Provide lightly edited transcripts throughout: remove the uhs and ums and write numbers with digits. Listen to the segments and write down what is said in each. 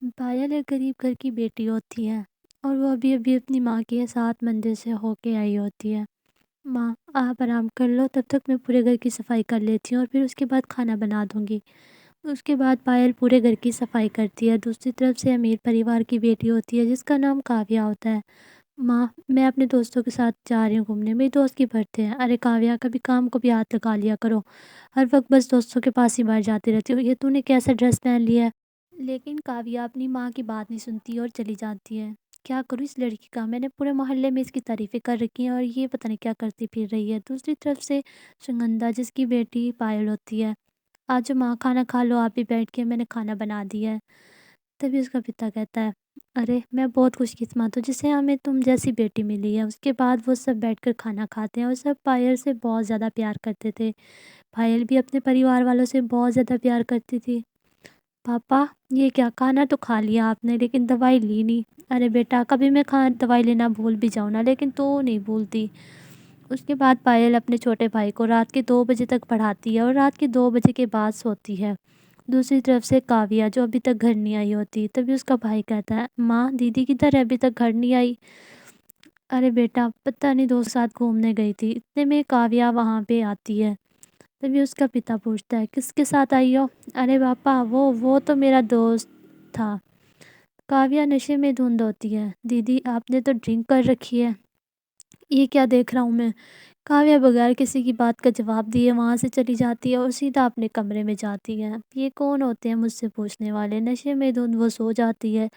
Pile ایک غریب گھر کی بیٹی ہوتی ہے اور وہ ابھی ابھی اپنی ماں کے ساتھ مندر سے ہو کے آئی ہوتی ہے۔ ماں آپ آرام کر لو، تب تک میں پورے گھر کی صفائی کر لیتی ہوں اور پھر اس کے بعد کھانا بنا دوں گی۔ اس کے بعد پائل پورے گھر کی صفائی کرتی ہے۔ دوسری طرف سے امیر پریوار کی بیٹی ہوتی ہے جس کا نام کاویہ ہوتا ہے۔ ماں میں اپنے دوستوں کے ساتھ جا رہی ہوں گھومنے، میری دوست کی برتھ ڈے ہے۔ ارے کاویہ کبھی کام کو بھی ہاتھ لگا لیا کرو، ہر وقت بس دوستوں کے پاس ہی باہر جاتی رہتی ہو، یہ تو نے کیسا ڈریس پہن لیا ہے؟ لیکن کاویہ اپنی ماں کی بات نہیں سنتی اور چلی جاتی ہے۔ کیا کروں اس لڑکی کا، میں نے پورے محلے میں اس کی تعریفیں کر رکھی ہیں اور یہ پتہ نہیں کیا کرتی پھر رہی ہے۔ دوسری طرف سے سگندھا جس کی بیٹی پائل ہوتی ہے، آج ماں کھانا کھا لو آپ بھی بیٹھ کے، میں نے کھانا بنا دیا ہے۔ تبھی اس کا پتا کہتا ہے ارے میں بہت خوش قسمت ہوں جسے ہمیں تم جیسی بیٹی ملی ہے۔ اس کے بعد وہ سب بیٹھ کر کھانا کھاتے ہیں اور سب پائل سے بہت زیادہ پیار کرتے تھے۔ پائل بھی اپنے پریوار والوں سے بہت زیادہ پیار کرتی تھی۔ پاپا یہ کیا، کھانا تو کھا لیا آپ نے لیکن دوائی لی نہیں۔ ارے بیٹا کبھی میں دوائی لینا بھول بھی جاؤں نا، لیکن تو نہیں بھولتی۔ اس کے بعد پائل اپنے چھوٹے بھائی کو رات کے 2 بجے تک پڑھاتی ہے اور رات کے 2 بجے کے بعد سوتی ہے۔ دوسری طرف سے کاویہ جو ابھی تک گھر نہیں آئی ہوتی، تبھی اس کا بھائی کہتا ہے ماں دیدی کدھر ہے، ابھی تک گھر نہیں آئی؟ ارے بیٹا پتہ نہیں دوست کے ساتھ گھومنے گئی تھی، اتنے میں کاویہ وہاں پہ آتی ہے۔ تبھی اس کا پتا پوچھتا ہے کس کے ساتھ آئی ہو؟ ارے پاپا وہ تو میرا دوست تھا۔ کاویہ نشے میں دھند ہوتی ہے، دیدی آپ نے تو ڈرنک کر رکھی ہے، یہ کیا دیکھ رہا ہوں میں؟ کاویہ بغیر کسی کی بات کا جواب دیے وہاں سے چلی جاتی ہے اور سیدھا اپنے کمرے میں جاتی ہے۔ یہ کون ہوتے ہیں مجھ سے پوچھنے والے، نشے میں دھند وہ سو جاتی ہے۔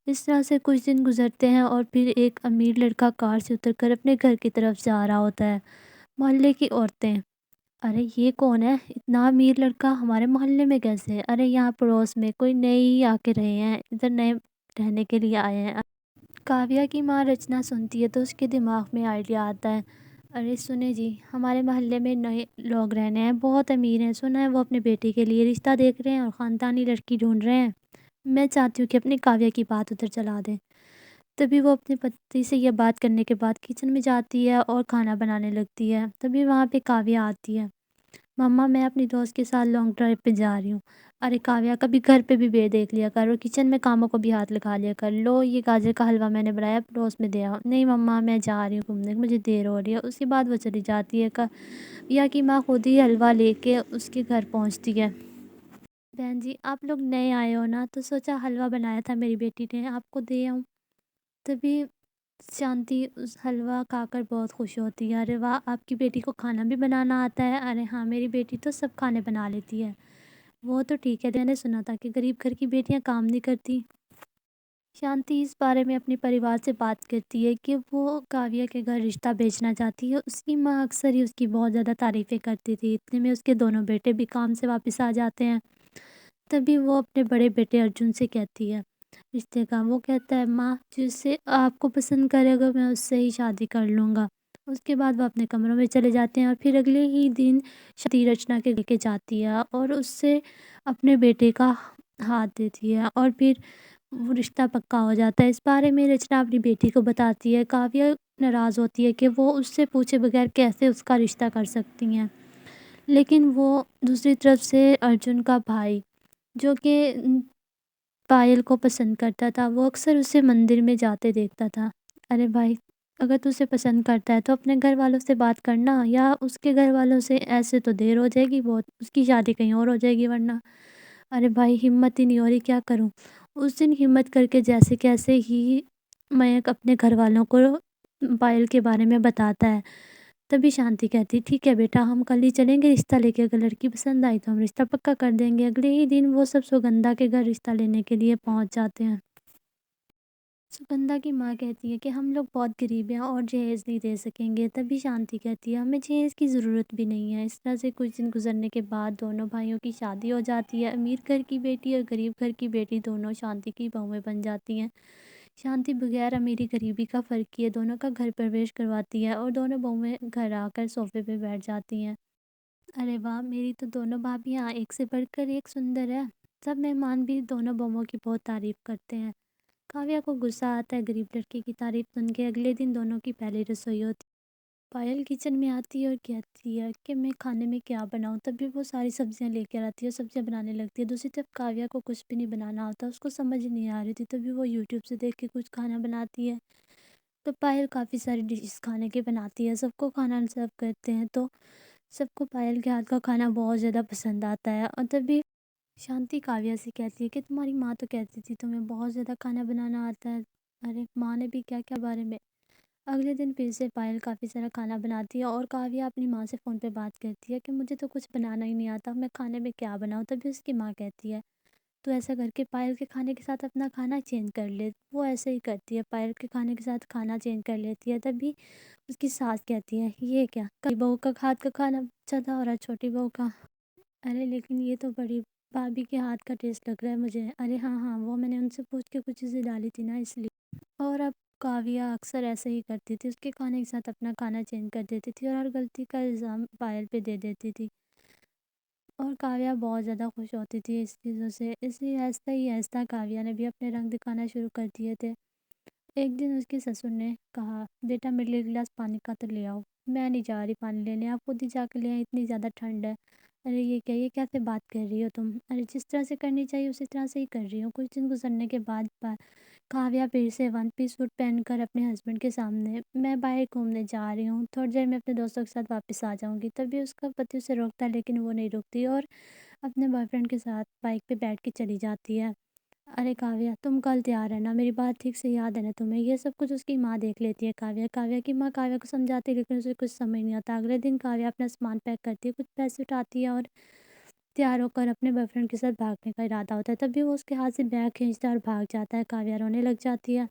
اس طرح سے کچھ دن گزرتے ہیں اور پھر ایک امیر لڑکا کار سے اتر کر اپنے گھر کی طرف جا رہا ہوتا ہے۔ محلے کی عورتیں ارے یہ کون ہے، اتنا امیر لڑکا ہمارے محلے میں کیسے ہے؟ ارے یہاں پڑوس میں کوئی نئے ہی آ کے رہے ہیں، ادھر نئے رہنے کے لیے آئے ہیں۔ کاویہ کی ماں رچنا سنتی ہے تو اس کے دماغ میں آئیڈیا آتا ہے، ارے سنیں جی ہمارے محلے میں نئے لوگ رہنے ہیں، بہت امیر ہیں، سنا ہے وہ اپنے بیٹے کے لیے رشتہ دیکھ رہے ہیں اور خاندانی لڑکی ڈھونڈ رہے ہیں، میں چاہتی ہوں کہ اپنی کاویہ کی بات ادھر چلا دیں۔ تبھی وہ اپنے پتی سے یہ بات کرنے کے بعد کچن میں جاتی ہے اور کھانا بنانے لگتی ہے۔ تبھی وہاں پہ کاویہ آتی ہے، مما میں اپنی دوست کے ساتھ لانگ ڈرائیو پہ جا رہی ہوں۔ ارے کاویہ کبھی گھر پہ بھی بے دیکھ لیا کر اور کچن میں کاموں کو بھی ہاتھ لگا لیا کر، لو یہ گاجر کا حلوہ میں نے بنایا پڑوس میں دے آؤ۔ نہیں مما میں جا رہی ہوں گھومنے، مجھے دیر ہو رہی ہے۔ اس کے بعد وہ چلی جاتی ہے، کاویہ کی ماں خود ہی حلوہ لے کے اس کے گھر پہنچتی ہے۔ بہن جی آپ لوگ نئے آئے ہو نا تو سوچا حلوہ بنایا تھا میری بیٹی نے، آپ کو دے آؤں۔ تبھی شانتی اس حلوہ کھا کر بہت خوش ہوتی ہے، ارے واہ آپ کی بیٹی کو کھانا بھی بنانا آتا ہے؟ ارے ہاں میری بیٹی تو سب کھانے بنا لیتی ہے۔ وہ تو ٹھیک ہے، میں نے سنا تھا کہ غریب گھر کی بیٹیاں کام نہیں کرتی۔ شانتی اس بارے میں اپنے پریوار سے بات کرتی ہے کہ وہ کاویہ کے گھر رشتہ بھیجنا چاہتی ہے۔ اس کی ماں اکثر ہی اس کی بہت زیادہ تعریفیں کرتی تھی، اتنے میں اس کے دونوں بیٹے بھی کام سے واپس آ جاتے ہیں۔ تبھی وہ اپنے بڑے بیٹے ارجن سے کہتی ہے رشتے کا، وہ کہتا ہے ماں جس سے آپ کو پسند کرے گا میں اس سے ہی شادی کر لوں گا۔ اس کے بعد وہ اپنے کمروں میں چلے جاتے ہیں اور پھر اگلے ہی دن شانتی رچنا کے لے کے جاتی ہے اور اس سے اپنے بیٹے کا ہاتھ دیتی ہے اور پھر وہ رشتہ پکا ہو جاتا ہے۔ اس بارے میں رچنا اپنی بیٹی کو بتاتی ہے، کاویہ ناراض ہوتی ہے کہ وہ اس سے پوچھے بغیر کیسے اس کا رشتہ کر سکتی ہیں، لیکن وہ دوسری طرف سے ارجن کا بھائی جو کہ پائل کو پسند کرتا تھا، وہ اکثر اسے مندر میں جاتے دیکھتا تھا۔ ارے بھائی اگر تو اسے پسند کرتا ہے تو اپنے گھر والوں سے بات کرنا، یا اس کے گھر والوں سے، ایسے تو دیر ہو جائے گی بہت، اس کی شادی کہیں اور ہو جائے گی ورنہ۔ ارے بھائی ہمت ہی نہیں ہو رہی، کیا کروں؟ اس دن ہمت کر کے جیسے کیسے ہی مینک اپنے گھر والوں کو پائل کے بارے میں بتاتا ہے۔ تبھی شانتی کہتی ٹھیک ہے بیٹا ہم کل ہی چلیں گے رشتہ لے کے، اگر لڑکی پسند آئی تو ہم رشتہ پکا کر دیں گے۔ اگلے ہی دن وہ سب سگندھا کے گھر رشتہ لینے کے لیے پہنچ جاتے ہیں۔ سگندھا کی ماں کہتی ہے کہ ہم لوگ بہت غریب ہیں اور جہیز نہیں دے سکیں گے۔ تبھی شانتی کہتی ہے ہمیں جہیز کی ضرورت بھی نہیں ہے۔ اس طرح سے کچھ دن گزرنے کے بعد دونوں بھائیوں کی شادی ہو جاتی ہے۔ امیر گھر کی بیٹی اور غریب گھر کی بیٹی دونوں شانتی کی بہویں بن جاتی ہیں۔ شانتی بغیر امیری غریبی کا فرق کیے دونوں کا گھر پرویش کرواتی ہے اور دونوں بہویں گھر آ کر صوفے پہ بیٹھ جاتی ہیں۔ ارے واہ میری تو دونوں بھابیاں ایک سے بڑھ کر ایک سندر ہے۔ سب مہمان بھی دونوں بہووں کی بہت تعریف کرتے ہیں۔ کاویہ کو غصہ آتا ہے غریب لڑکی کی تعریف سن کے۔ اگلے دن دونوں کی پہلی رسوئی ہوتی ہے۔ پائل کچن میں آتی ہے اور کہتی ہے کہ میں کھانے میں کیا بناؤں، تبھی وہ ساری سبزیاں لے کر آتی ہے، سبزیاں بنانے لگتی ہے۔ دوسری طرف کاویہ کو کچھ بھی نہیں بنانا آتا، اس کو سمجھ نہیں آ رہی تھی، تبھی وہ یوٹیوب سے دیکھ کے کچھ کھانا بناتی ہے۔ تو پائل کافی ساری ڈشز کھانے کی بناتی ہے، سب کو کھانا سرو کرتے ہیں، تو سب کو پائل کے ہاتھ کا کھانا بہت زیادہ پسند آتا ہے۔ اور تبھی شانتی کاویہ سے کہتی ہے کہ تمہاری ماں تو کہتی تھی تمہیں بہت زیادہ کھانا بنانا آتا ہے۔ ارے ماں نے بھی کیا کیا بارے میں۔ اگلے دن پھر سے پائل کافی سارا کھانا بناتی ہے اور کاویہ اپنی ماں سے فون پہ بات کرتی ہے کہ مجھے تو کچھ بنانا ہی نہیں آتا، میں کھانے میں کیا بناؤں۔ تبھی اس کی ماں کہتی ہے تو ایسا کر کے پائل کے کھانے کے ساتھ اپنا کھانا چینج کر لے۔ وہ ایسے ہی کرتی ہے، پائل کے کھانے کے ساتھ کھانا چینج کر لیتی ہے۔ تبھی اس کی ساس کہتی ہے یہ کیا، بڑی بہو کا ہاتھ کا کھانا اچھا تھا اور چھوٹی بہو کا، ارے لیکن یہ تو بڑی بھابھی کے ہاتھ کا ٹیسٹ لگ رہا ہے مجھے۔ ارے ہاں ہاں، وہ میں نے ان سے پوچھ کے کچھ چیزیں ڈالی تھی نا اس لیے۔ اور اب کاویہ اکثر ایسے ہی کرتی تھی، اس کے کھانے کے ساتھ اپنا کھانا چینج کر دیتی تھی اور ہر غلطی کا الزام پائل پہ دے دیتی تھی، اور کاویہ بہت زیادہ خوش ہوتی تھی اس چیزوں سے۔ اس لیے آہستہ ہی آہستہ کاویہ نے بھی اپنے رنگ دکھانا شروع کر دیے تھے۔ ایک دن اس کے سسر نے کہا بیٹا میرے لیے ایک گلاس پانی کا تو لے آؤ۔ میں نہیں جا رہی پانی لینے، آپ خود ہی جا کے لے آئیں، اتنی زیادہ ٹھنڈ ہے۔ ارے یہ کیا، یہ کیسے بات کر رہی ہو تم، ارے جس طرح سے کرنی چاہیے اسی طرح سے ہی کر رہی ہوں۔ کچھ دن گزرنے کے بعد کاویہ پھر سے ون پیس سوٹ پہن کر اپنے ہسبینڈ کے سامنے، میں باہر گھومنے جا رہی ہوں، تھوڑی دیر میں اپنے دوستوں کے ساتھ واپس آ جاؤں گی۔ تبھی اس کا پتی اسے روکتا ہے لیکن وہ نہیں روکتی اور اپنے بوائے فرینڈ کے ساتھ بائک پہ بیٹھ کے چلی جاتی ہے۔ ارے کاویہ تم کل تیار ہے نا، میری بات ٹھیک سے یاد ہے نا تمہیں؟ یہ سب کچھ اس کی ماں دیکھ لیتی ہے۔ کاویہ کی ماں کاویہ کو سمجھاتی ہے لیکن اسے کچھ سمجھ نہیں آتا۔ اگلے دن کاویہ اپنا سامان پیک کرتی ہے، کچھ پیسے اٹھاتی ہے اور تیار ہو کر اپنے بوائے فرینڈ کے ساتھ بھاگنے کا ارادہ ہوتا ہے، تبھی وہ اس کے ہاتھ سے بیگ کھینچتا ہے اور بھاگ جاتا ہے۔ کاویہ رونے لگ جاتی ہے،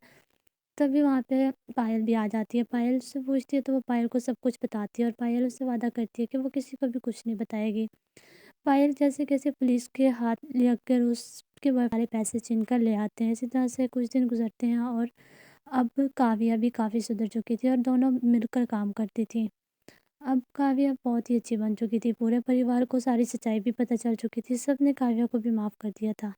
تبھی وہاں پہ پائل بھی آ جاتی ہے۔ پائل سے پوچھتی ہے تو وہ پائل کو سب کچھ بتاتی ہے اور پائل اس سے وعدہ کرتی ہے کہ وہ کسی کو بھی کچھ نہیں بتائے گی۔ پائل جیسے کیسے پولیس کے ہاتھ لے کر اس کے سارے پیسے چھین کر لے آتے ہیں۔ اسی طرح سے کچھ دن گزرتے ہیں اور اب کاویہ بھی کافی سدھر چکی تھی اور دونوں مل کر کام کرتی تھی۔ اب کاویہ بہت ہی اچھی بن چکی تھی، پورے پریوار کو ساری سچائی بھی پتہ چل چکی تھی، سب نے کاویہ کو بھی معاف کر دیا تھا۔